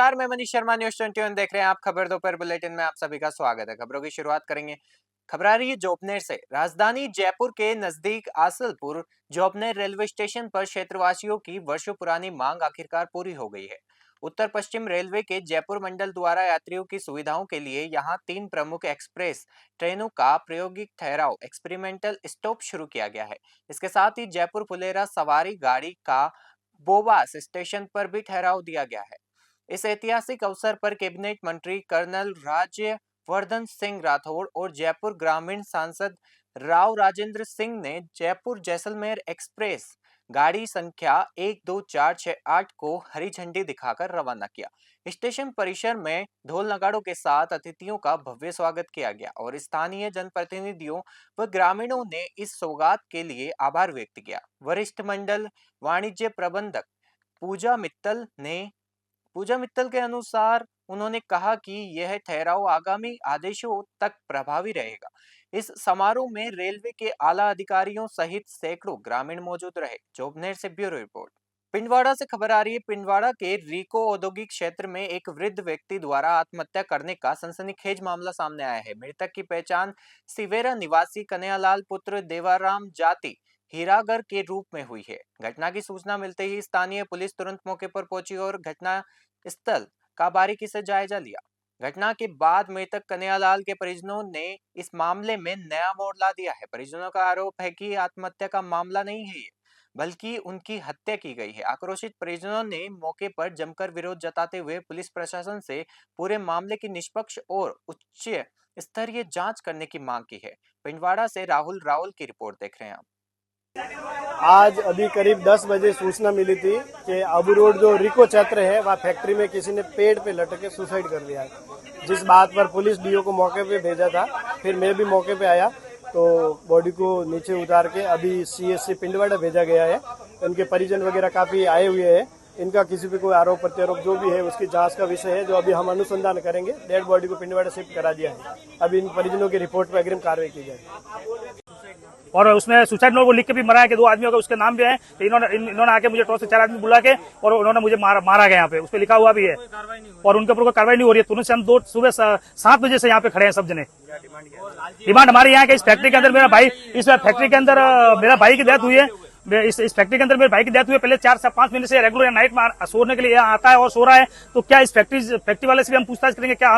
नमस्कार, मैं मनीष शर्मा, न्यूज़ 21 देख रहे हैं आप। खबर दोपहर बुलेटिन में आप सभी का स्वागत है। खबरों की शुरुआत करेंगे। खबर आ रही है जोबनेर से। राजधानी जयपुर के नजदीक आसलपुर जोबनेर रेलवे स्टेशन पर क्षेत्रवासियों की वर्षों पुरानी मांग आखिरकार पूरी हो गई है। उत्तर पश्चिम रेलवे के जयपुर मंडल द्वारा यात्रियों की सुविधाओं के लिए यहां 3 प्रमुख एक्सप्रेस ट्रेनों का प्रायोगिक ठहराव एक्सपेरिमेंटल स्टॉप शुरू किया गया है। इसके साथ ही जयपुर फुलेरा सवारी गाड़ी का बोबास स्टेशन पर भी ठहराव दिया गया है। इस ऐतिहासिक अवसर पर कैबिनेट मंत्री कर्नल राज्यवर्धन सिंह राठौड़ और जयपुर ग्रामीण सांसद राव राजेंद्र सिंह ने जयपुर जैसलमेर एक्सप्रेस गाड़ी संख्या 12468 को हरी झंडी दिखाकर रवाना किया। स्टेशन परिसर में ढोल नगाड़ों के साथ अतिथियों का भव्य स्वागत किया गया और स्थानीय जनप्रतिनिधियों व ग्रामीणों ने इस सौगात के लिए आभार व्यक्त किया। वरिष्ठ मंडल वाणिज्य प्रबंधक पूजा मित्तल ने पूजा मित्तल के अनुसार उन्होंने कहा कि यह ठहराव आगामी आदेशों तक प्रभावी रहेगा। इस समारोह में रेलवे के आला अधिकारियों सहित सैकड़ों ग्रामीण मौजूद रहे। जोबनेर से ब्यूरो रिपोर्ट। पिंडवाड़ा से खबर आ रही है। पिंडवाड़ा के रीको औद्योगिक क्षेत्र में एक वृद्ध व्यक्ति द्वारा आत्महत्या करने का सनसनीखेज मामला सामने आया है। मृतक की पहचान सिवेरा निवासी कन्हैयालाल पुत्र देवाराम जाति हीरागर के रूप में हुई है। घटना की सूचना मिलते ही स्थानीय पुलिस तुरंत मौके पर पहुंची और घटना स्थल का बारीकी से जायजा लिया। घटना के बाद मृतक कन्हैयालाल के परिजनों ने इस मामले में नया मोड़ ला दिया है। परिजनों का आरोप है कि आत्महत्या का मामला नहीं है ये, बल्कि उनकी हत्या की गई है। आक्रोशित परिजनों ने मौके पर जमकर विरोध जताते हुए पुलिस प्रशासन से पूरे मामले की निष्पक्ष और उच्च स्तरीय जांच करने की मांग की है। पिंडवाड़ा से राहुल रावल की रिपोर्ट देख रहे हैं आप। आज अभी करीब 10 बजे सूचना मिली थी कि आबू रोड जो रिको क्षेत्र है वहाँ फैक्ट्री में किसी ने पेड़ पे लटक के सुसाइड कर लिया है। जिस बात पर पुलिस डीओ को मौके पे भेजा था, फिर मैं भी मौके पे आया तो बॉडी को नीचे उतार के अभी सीएससी पिंडवाड़ा भेजा गया है। इनके परिजन वगैरह काफी आए हुए हैं। इनका किसी पे कोई आरोप प्रत्यारोप जो भी है उसकी जांच का विषय है, जो अभी हम अनुसंधान करेंगे। डेड बॉडी को पिंडवाड़ा शिफ्ट करा दिया है। अभी इन परिजनों की रिपोर्ट पर अग्रिम कार्रवाई की जाएगी। और उसमें सुसाइड नोट को लिख के भी मराया कि 2 आदमियों का उसके नाम भी है। तो इन्होंने आके मुझे टॉस से 4 आदमी बुला के और उन्होंने मुझे मारा गया। यहाँ पे उस पर लिखा हुआ भी है और उनके ऊपर कोई कार्रवाई नहीं हो रही है। तुरंत से हम सुबह 7 बजे से यहाँ पे खड़े हैं सब जने। डिमांड हमारी यहाँ के इस फैक्ट्री के अंदर मेरा भाई इस फैक्ट्री के अंदर मेरा भाई की डेथ हुई है। इस फैक्ट्री के अंदर मेरे भाई की डेथ हुई है। पहले 4 से 5 महीने से रेगुलर नाइट में सोने के लिए आता है और सो रहा है। तो क्या इस फैक्ट्री वाले से भी हम पूछताछ करेंगे, क्या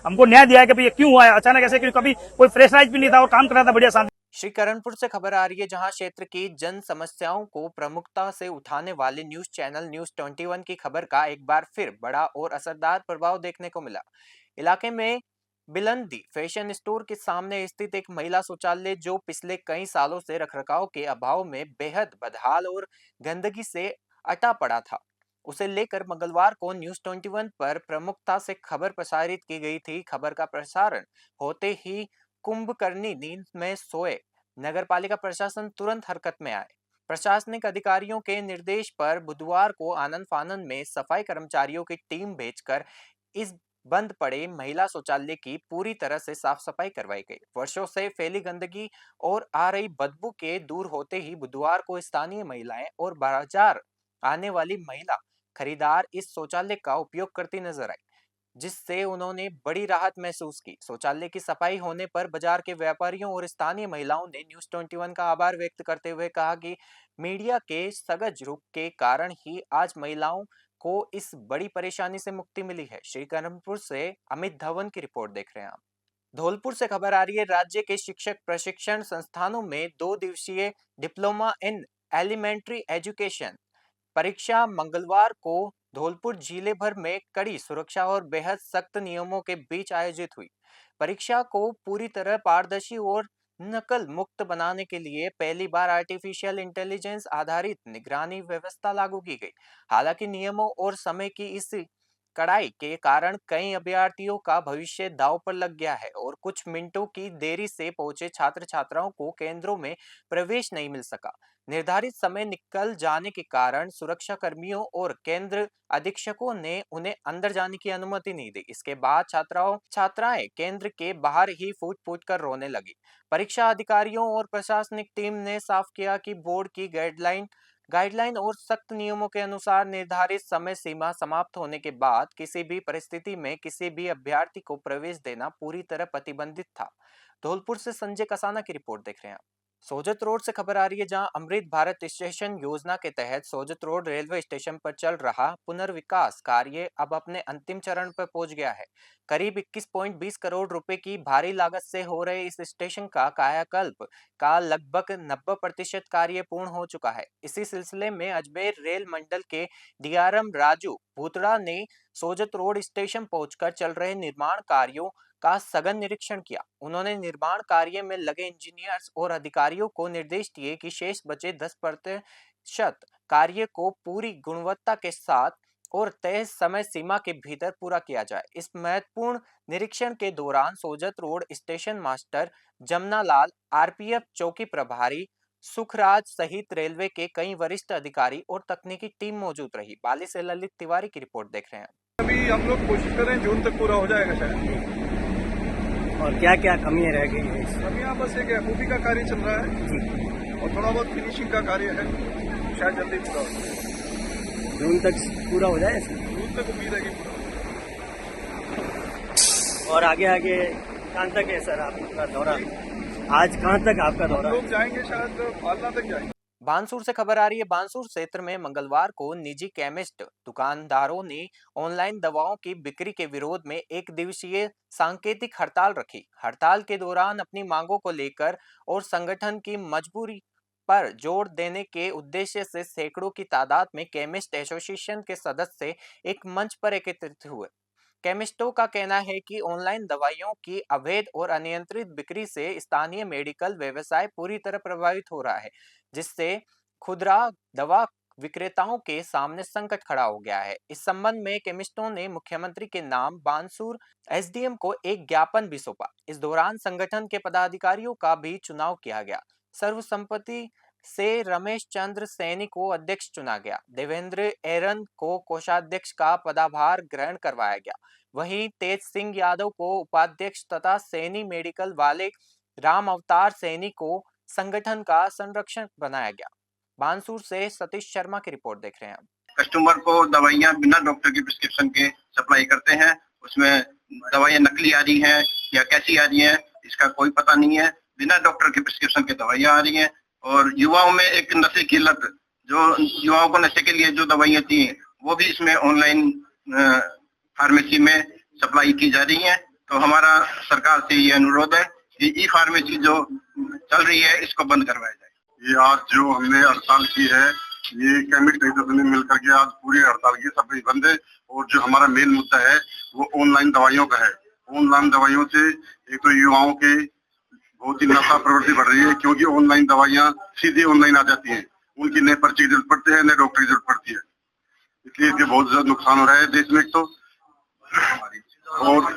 हमको न्याय दिया है कि भाई ये क्यों हुआ है अचानक ऐसे, क्योंकि कभी कोई फ्रेशराइज भी नहीं था और काम कर रहा था बढ़िया शांति। श्री करणपुर से खबर आ रही है, जहां क्षेत्र की जन समस्याओं को प्रमुखता से उठाने वाले न्यूज चैनल न्यूज 21 की खबर का एक बार फिर बड़ा और असरदार प्रभाव देखने को मिला। इलाके में बिलंदी फैशन स्टोर के सामने स्थित एक महिला शौचालय, जो पिछले कई सालों से रखरखाव के अभाव में बेहद बदहाल और गंदगी से अटा पड़ा था, उसे लेकर मंगलवार को न्यूज 21 पर प्रमुखता से खबर प्रसारित की गई थी। खबर का प्रसारण होते ही कुंभकर्णी नींद में सोए नगरपालिका प्रशासन तुरंत हरकत में आए। प्रशासनिक अधिकारियों के निर्देश पर बुधवार को आनंद फानंद में सफाई कर्मचारियों की टीम भेजकर इस बंद पड़े महिला शौचालय की पूरी तरह से साफ सफाई करवाई गई। वर्षों से फैली गंदगी और आ रही बदबू के दूर होते ही बुधवार को स्थानीय महिलाएं और बाजार आने वाली महिला खरीदार इस शौचालय का उपयोग करती नजर आई, जिससे उन्होंने बड़ी राहत महसूस की। शौचालय की सफाई होने पर बाजार के व्यापारियों और स्थानीय महिलाओं ने न्यूज 21 का आभार व्यक्त करते हुए कहा कि मीडिया के सजग रुख के कारण ही आज महिलाओं को इस बड़ी परेशानी से मुक्ति मिली है। श्री कानपुर से अमित धवन की रिपोर्ट देख रहे हैं आप। धौलपुर से खबर आ रही है, राज्य के शिक्षक प्रशिक्षण संस्थानों में 2 दिवसीय डिप्लोमा इन एलिमेंट्री एजुकेशन परीक्षा मंगलवार को धौलपुर जिले भर में कड़ी सुरक्षा और बेहद सख्त नियमों के बीच आयोजित हुई। परीक्षा को पूरी तरह पारदर्शी और नकल मुक्त बनाने के लिए पहली बार आर्टिफिशियल इंटेलिजेंस आधारित निगरानी व्यवस्था लागू की गई। हालांकि नियमों और समय की इस कड़ाई के कारण कई अभ्यर्थियों का भविष्य दांव पर लग गया है और कुछ मिनटों की देरी से पहुंचे छात्र छात्राओं को केंद्रों में प्रवेश नहीं मिल सका। निर्धारित समय निकल जाने के कारण सुरक्षा कर्मियों और केंद्र अधीक्षकों ने उन्हें अंदर जाने की अनुमति नहीं दी। इसके बाद छात्राएं केंद्र के बाहर ही फूट फूट कर रोने लगी। परीक्षा अधिकारियों और प्रशासनिक टीम ने साफ किया कि बोर्ड की गाइडलाइन गाइडलाइन और सख्त नियमों के अनुसार निर्धारित समय सीमा समाप्त होने के बाद किसी भी परिस्थिति में किसी भी अभ्यर्थी को प्रवेश देना पूरी तरह प्रतिबंधित था। धौलपुर से संजय कसाना की रिपोर्ट देख रहे हैं आप। सोजत रोड से खबर आ रही है, जहां अमृत भारत स्टेशन योजना के तहत सोजत रोड रेलवे स्टेशन पर चल रहा पुनर्विकास कार्य अब अपने अंतिम चरण पर पहुंच गया है। करीब 21.20 करोड़ रुपए की भारी लागत से हो रहे इस स्टेशन का कायाकल्प का लगभग 90% कार्य पूर्ण हो चुका है। इसी सिलसिले में अजमेर रेल मंडल के डीआरएम राजू भूतड़ा ने सोजत रोड स्टेशन पहुंचकर चल रहे निर्माण कार्यों का सघन निरीक्षण किया। उन्होंने निर्माण कार्य में लगे इंजीनियर्स और अधिकारियों को निर्देश दिए कि शेष बचे 10% कार्य को पूरी गुणवत्ता के साथ और तय समय सीमा के भीतर पूरा किया जाए। इस महत्वपूर्ण निरीक्षण के दौरान सोजत रोड स्टेशन मास्टर जमना लाल, आरपीएफ चौकी प्रभारी सुखराज सहित रेलवे के कई वरिष्ठ अधिकारी और तकनीकी टीम मौजूद रही। बाली से ललित तिवारी की रिपोर्ट देख रहे हैं। अभी हम लोग कोशिश कर रहे हैं जून तक पूरा हो जाएगा शायद। और क्या क्या कमियां रह गई है? अभी यहाँ बस एक एफओपी का कार्य चल रहा है और थोड़ा बहुत फिनिशिंग का कार्य है, शायद जल्दी पूरा हो जाए। जून तक पूरा हो जाए इसमें? जून तक उम्मीद है कि पूरा हो जाए। और आगे आगे कहाँ तक है सर आपका दौरा? आज कहाँ तक आपका हम दौरा? लोग जाएंगे शायद फालना तक जाएंगे। बानसूर से खबर आ रही है। बानसूर क्षेत्र में मंगलवार को निजी केमिस्ट दुकानदारों ने ऑनलाइन दवाओं की बिक्री के विरोध में एक दिवसीय सांकेतिक हड़ताल रखी। हड़ताल के दौरान अपनी मांगों को लेकर और संगठन की मजबूरी पर जोर देने के उद्देश्य से सैकड़ों की तादाद में केमिस्ट एसोसिएशन के सदस्य एक मंच पर एकत्रित हुए। केमिस्टों का कहना है कि ऑनलाइन दवाइयों की अवैध और अनियंत्रित बिक्री से स्थानीय मेडिकल व्यवसाय पूरी तरह प्रभावित हो रहा है, जिससे खुदरा दवा विक्रेताओं के सामने संकट खड़ा हो गया है। इस संबंध में केमिस्टों ने मुख्यमंत्री के नाम बानसूर एसडीएम को एक ज्ञापन भी सौंपा। इस दौरान संगठन के पदाधिकारियों का भी चुनाव किया गया। सर्वसम्मति से रमेश चंद्र सैनी को अध्यक्ष चुना गया। देवेंद्र एरन को कोषाध्यक्ष का पदभार ग्रहण करवाया गया। वहीं तेज सिंह यादव को उपाध्यक्ष तथा सैनी मेडिकल वाले राम अवतार सैनी को संगठन का संरक्षक बनाया गया। बानसूर से सतीश शर्मा की रिपोर्ट देख रहे हैं। कस्टमर को दवाइयां बिना डॉक्टर की प्रिस्क्रिप्शन के सप्लाई करते हैं, उसमें दवाइयां नकली आ रही हैं या कैसी आ रही हैं इसका कोई पता नहीं है। बिना डॉक्टर के प्रिस्क्रिप्शन के दवाइयां आ रही हैं और युवाओं में एक नशे की लत, जो युवाओं को नशे के लिए जो दवाइयां थी वो भी इसमें ऑनलाइन फार्मेसी में सप्लाई की जा रही है। तो हमारा सरकार से ये अनुरोध है कि ई फार्मेसी जो चल रही है इसको बंद करवाया जाए। ये आज जो हमने हड़ताल की है, ये केमिस्ट ने मिल करके आज पूरी हड़ताल की, सब कुछ बंद है। और जो हमारा मेन मुद्दा है वो ऑनलाइन दवाइयों का है। ऑनलाइन दवाइयों से एक तो युवाओं के बहुत ही नशा प्रवृत्ति बढ़ रही है, क्योंकि ऑनलाइन दवाइयां सीधे ऑनलाइन आ जाती हैं, उनकी नए पर्ची की जरूरत पड़ती है, नए डॉक्टर की जरूरत पड़ती है, इसलिए इसके बहुत ज्यादा नुकसान हो रहा है देश में। तो और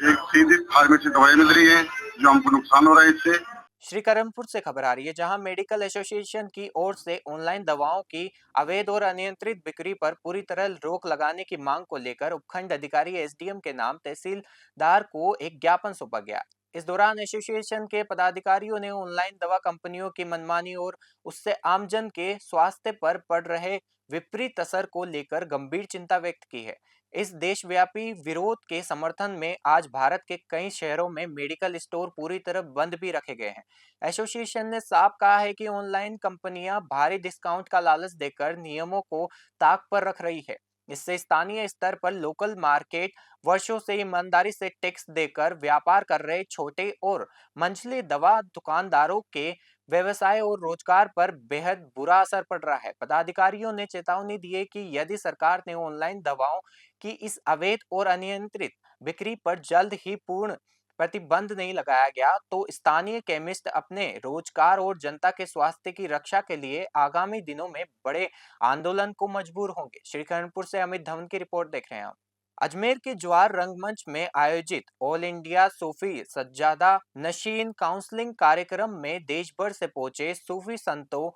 एक सीधी फार्मेसी दवाई मिल रही है जो हमको नुकसान हो रहा है इससे। श्रीकरणपुर से खबर आ रही है, जहां मेडिकल एसोसिएशन की ओर से ऑनलाइन दवाओं की अवैध और अनियंत्रित बिक्री पर पूरी तरह रोक लगाने की मांग को लेकर उपखंड अधिकारी एसडीएम के नाम तहसीलदार को एक ज्ञापन सौंपा गया। इस दौरान एसोसिएशन के पदाधिकारियों ने ऑनलाइन दवा कंपनियों की मनमानी और उससे आमजन के स्वास्थ्य पर पड़ रहे विपरीत असर को लेकर गंभीर चिंता व्यक्त की है। इस देशव्यापी विरोध के समर्थन में आज भारत के कई शहरों में मेडिकल स्टोर पूरी तरह बंद भी रखे गए हैं। एसोसिएशन ने साफ कहा है कि ऑनलाइन कंपनियां भारी डिस्काउंट का लालच देकर नियमों को ताक पर रख रही है। इससे स्थानीय स्तर पर लोकल मार्केट वर्षों से ईमानदारी से टैक्स देकर व्यापार कर रहे छोटे और मंझले दवा दुकानदारों के व्यवसाय और रोजगार पर बेहद बुरा असर पड़ रहा है। पदाधिकारियों ने चेतावनी दी है कि यदि सरकार ने ऑनलाइन दवाओं की इस अवैध और अनियंत्रित बिक्री पर जल्द ही पूर्ण प्रतिबंध नहीं लगाया गया तो स्थानीय केमिस्ट अपने रोजगार और जनता के स्वास्थ्य की रक्षा के लिए आगामी दिनों में बड़े आंदोलन को मजबूर होंगे। श्रीकरणपुर से अमित धवन की रिपोर्ट देख रहे हैं आप। अजमेर के ज्वार रंगमंच में आयोजित ऑल इंडिया सूफी सज्जादा नशीन काउंसलिंग कार्यक्रम में देश भर से पहुंचे सूफी संतों,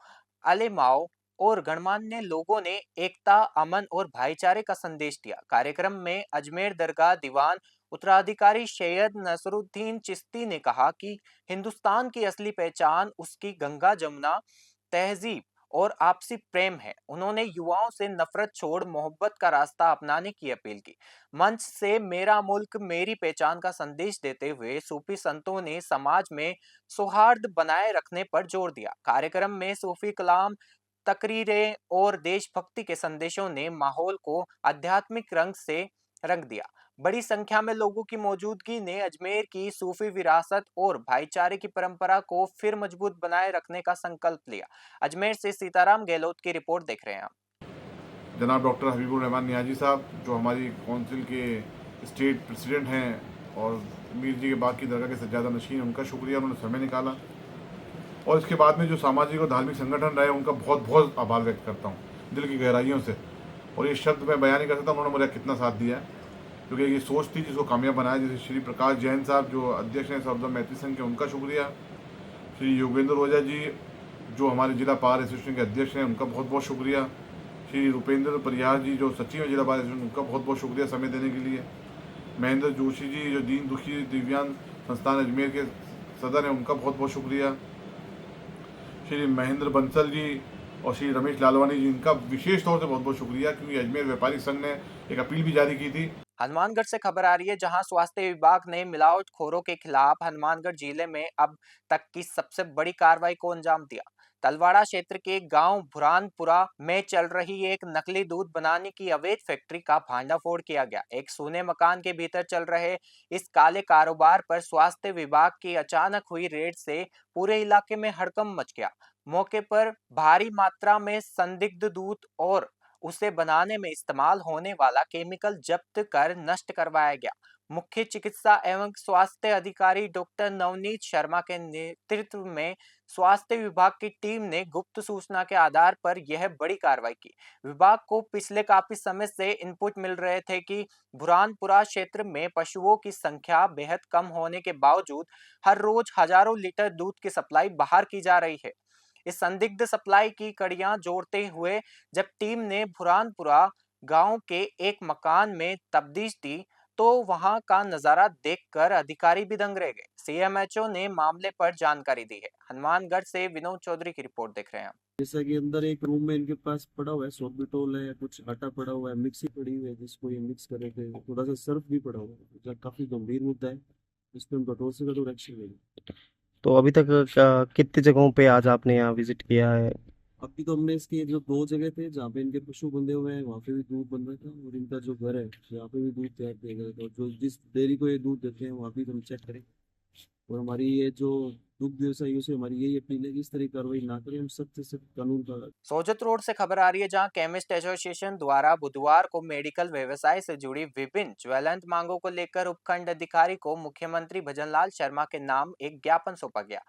अलेमाओं और गणमान्य लोगों ने एकता, अमन और भाईचारे का संदेश दिया। कार्यक्रम में अजमेर दरगाह दीवान उत्तराधिकारी सैयद नसरुद्दीन चिश्ती ने कहा कि हिंदुस्तान की असली पहचान उसकी गंगा जमुना तहजीब और आपसी प्रेम है। उन्होंने युवाओं से नफरत छोड़ मोहब्बत का रास्ता अपनाने की अपील की। मंच से मेरा मुल्क मेरी पहचान का संदेश देते हुए सूफी संतों ने समाज में सौहार्द बनाए रखने पर जोर दिया। कार्यक्रम में सूफी कलाम, तकरीरें और देशभक्ति के संदेशों ने माहौल को आध्यात्मिक रंग से रंग दिया। बड़ी संख्या में लोगों की मौजूदगी ने अजमेर की सूफी विरासत और भाईचारे की परंपरा को फिर मजबूत बनाए रखने का संकल्प लिया। अजमेर से सीताराम गहलोत की रिपोर्ट देख रहे हैं आप। जनाब डॉक्टर हबीबुर रहमान नियाजी साहब, जो हमारी काउंसिल के स्टेट प्रेसिडेंट हैं और मीर जी के बाग की दरगाह के सज्जादा नशीन, उनका शुक्रिया, उन्होंने समय निकाला। और इसके बाद में जो सामाजिक और धार्मिक संगठन रहे, उनका बहुत बहुत आभार व्यक्त करता हूँ दिल की गहराइयों से। और ये शब्द मैं बयान नहीं कर सकता उन्होंने मेरा कितना साथ दिया है, क्योंकि ये सोच थी जिसको कामयाब बनाया। जैसे श्री प्रकाश जैन साहब जो अध्यक्ष हैं सरदार मैत्री संघ के, उनका शुक्रिया। श्री योगेंद्र ओझा जी जो हमारे जिला पार एसोसिएशन के अध्यक्ष हैं, उनका बहुत बहुत शुक्रिया। श्री रुपेंद्र परिहार जी जो सचिव हैं जिला पार एसोसिएशन, उनका बहुत बहुत शुक्रिया समय देने के लिए। महेंद्र जोशी जी जो दीन दुखी दिव्यांग संस्थान अजमेर के सदर हैं, उनका बहुत बहुत शुक्रिया। श्री महेंद्र बंसल जी और श्री रमेश लालवानी जी, इनका विशेष तौर से बहुत बहुत शुक्रिया, क्योंकि अजमेर व्यापारिक संघ ने एक अपील भी जारी की थी। हनुमानगढ़ से खबर आ रही है, जहां स्वास्थ्य विभाग ने मिलावटखोरों के खिलाफ हनुमानगढ़ जिले में अब तक की सबसे बड़ी कार्रवाई को अंजाम दिया। तलवाड़ा क्षेत्र के गांव बुरहानपुरा में चल रही एक नकली दूध बनाने की अवैध फैक्ट्री का भांडाफोड़ किया गया। एक सूने मकान के भीतर चल रहे इस काले कारोबार पर स्वास्थ्य विभाग की अचानक हुई रेड से पूरे इलाके में हड़कंप मच गया। मौके पर भारी मात्रा में संदिग्ध दूध और उसे बनाने में इस्तेमाल होने वाला केमिकल जब्त कर नष्ट करवाया गया। मुख्य चिकित्सा एवं स्वास्थ्य अधिकारी डॉक्टर नवनीत शर्मा के नेतृत्व में स्वास्थ्य विभाग की टीम ने गुप्त सूचना के आधार पर यह बड़ी कार्रवाई की। विभाग को पिछले काफी समय से इनपुट मिल रहे थे कि बुरहानपुरा क्षेत्र में पशुओं की संख्या बेहद कम होने के बावजूद हर रोज हजारों लीटर दूध की सप्लाई बाहर की जा रही है। इस संदिग्ध सप्लाई की कड़ियां जोड़ते हुए जब टीम ने बुरहानपुरा गांव के एक मकान में तफ्तीश दी, तो वहां का नजारा देखकर अधिकारी भी दंग रह गए। सीएमएचओ ने मामले पर जानकारी दी है। हनुमानगढ़ से विनोद चौधरी की रिपोर्ट देख रहे हैं। जैसा कि अंदर एक रूम में इनके पास पड़ा हुआ है सोर्बिटोल है, कुछ आटा पड़ा हुआ है, मिक्सी पड़ी हुई है जिसको ये मिक्स कर रहे थे, थोड़ा सा सर्फ भी पड़ा हुआ है, जो काफी गंभीर मुद्दा है। इस पर हम कठोर से कठोर एक्शन लेंगे। तो अभी तक कितनी जगहों पे आज आपने यहाँ विजिट किया है? अभी तो हमने इसके जो 2 जगह थे जहाँ पे इनके पशु बंधे हुए हैं, वहाँ पे भी दूध बन रहा था, और इनका जो घर है यहाँ पे भी दूध तैयार किया गया था। जो जिस डेयरी को ये दूध देते हैं वहाँ भी हम चेक करें। और हमारी ये जो दुग्ध व्यवसायियों से हमारी यही अपील है कि इस तरह की कार्रवाई ना करें, हम सख्त से सख्त कानून का। सोजत रोड से खबर आ रही है, जहां केमिस्ट एसोसिएशन द्वारा बुधवार को मेडिकल व्यवसाय से जुड़ी विभिन्न ज्वलंत मांगों को लेकर उपखंड अधिकारी को मुख्यमंत्री भजनलाल शर्मा के नाम एक ज्ञापन सौंपा गया।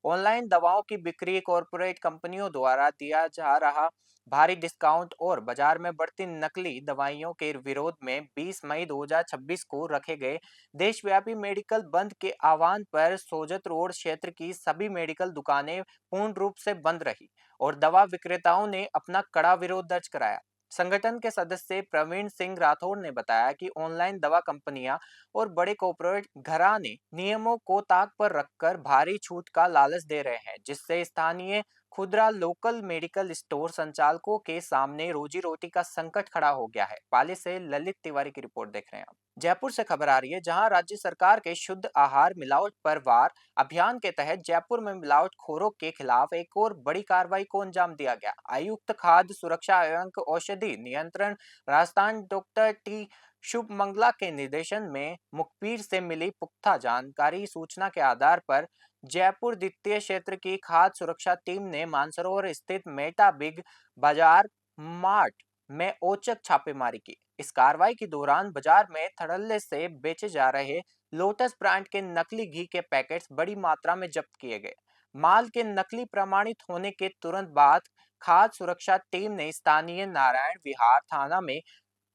ऑनलाइन दवाओं की बिक्री, कॉरपोरेट कंपनियों द्वारा दिया जा रहा भारी डिस्काउंट और बाजार में बढ़ती नकली दवाइयों के विरोध में 20 मई 2026 को रखे गए देशव्यापी मेडिकल बंद के आह्वान पर सोजत रोड क्षेत्र की सभी मेडिकल दुकानें पूर्ण रूप से बंद रही और दवा विक्रेताओं ने अपना कड़ा विरोध दर्ज कराया। संगठन के सदस्य प्रवीण सिंह राठौड़ ने बताया कि ऑनलाइन दवा कंपनियां और बड़े कॉर्पोरेट घराने नियमों को ताक पर रखकर भारी छूट का लालच दे रहे हैं, जिससे स्थानीय खुदरा लोकल मेडिकल स्टोर संचालकों के सामने रोजी रोटी का संकट खड़ा हो गया है। पाली से ललित तिवारी की रिपोर्ट देख रहे हैं आप। जयपुर से खबर आ रही है, जहां राज्य सरकार के शुद्ध आहार मिलावट पर वार अभियान के तहत जयपुर में मिलावटखोरों के खिलाफ एक और बड़ी कार्रवाई को अंजाम दिया गया। आयुक्त खाद्य सुरक्षा एवं औषधि नियंत्रण राजस्थान डॉक्टर टी शुभ मंगला के निर्देशन में मुखबिर से मिली पुख्ता जानकारी सूचना के आधार पर जयपुर द्वितीय क्षेत्र की खाद्य सुरक्षा टीम ने मानसरोवर स्थित मेटा बिग बाजार मार्ट में औचक छापेमारी की। इस कार्रवाई के दौरान बाजार में धड़ल्ले से बेचे जा रहे लोटस ब्रांड के नकली घी के पैकेट्स बड़ी मात्रा में जब्त किए गए। माल के नकली प्रमाणित होने के तुरंत बाद खाद्य सुरक्षा टीम ने स्थानीय नारायण विहार थाना में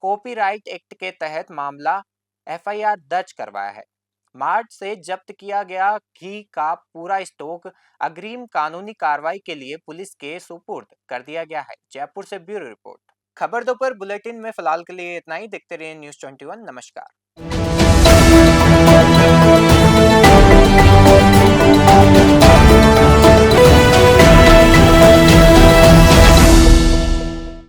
कॉपीराइट एक्ट के तहत मामला एफआईआर दर्ज करवाया है। मार्च से जब्त किया गया घी का पूरा स्टॉक अग्रिम कानूनी कार्रवाई के लिए पुलिस के सुपुर्द कर दिया गया है। जयपुर से ब्यूरो रिपोर्ट। खबर दोपहर बुलेटिन में फिलहाल के लिए इतना ही। देखते रहिए न्यूज़ 21। नमस्कार।